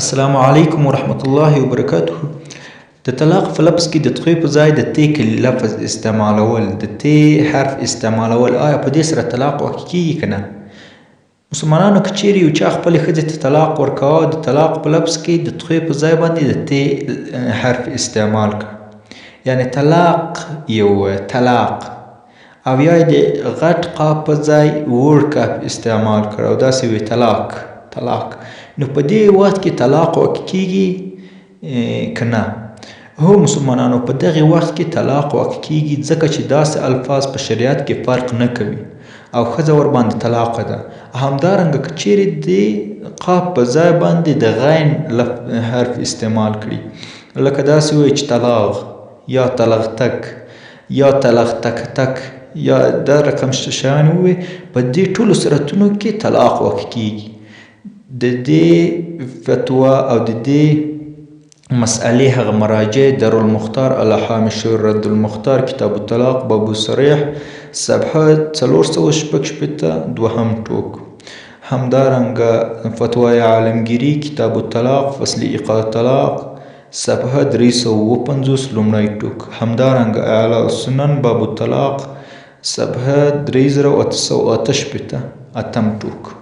السلام علیکم ورحمة الله وبرکاته. د طلاق په لفظ کې د تخوی په ځای د تی لفظ استعمالول، د تی حرف استعمالول، آیا په دې سره طلاق واقع کیږي که نه؟ مسلمانانو که چیرې یو چا خپلې ښځې ته طلاق ورکاوه، د طلاق په لفظ کې د تخوی په ځای باندې د تی حرف استعمال کړ، یعنی طلاق یو طلاق، او یا د غټ قاف په ځای وړ کاف استعمال کړ او داسې وی طلاق طلاق، نو په دې وخت کې طلاق واقع کیږي که نه؟ هو مسلمانانو، په دغه وخت کې طلاق واقع کیږي، ځکه چې داسې الفاظ په شریعت کې فرق نه کوي او ښځه ورباندې طلاقه ده. همدارنګه که چیرې د قاف په ځای باندې د غین حرف استعمال کړي، لکه داسې وایي چې طلاق یا طلقتک یا طلقتکتک یا دا رقم شیان ووایي، په دې ټولو صورتونو کې طلاق واقع کیږي. د دې فتوا او د دې مسئلې هغه مراجع دارالمختار علی هامش رد المختار کتاب الطلاق باب الصریح صفحه 466 دوهم ټوک. همدارنګه فتوای عالمگیری کتاب الطلاق فصل ایقاع طلاق صفحه 350 لومړی ټوک. همدارنګه اعلی السنن باب الطلاق صفحه 3888 اتم ټوک.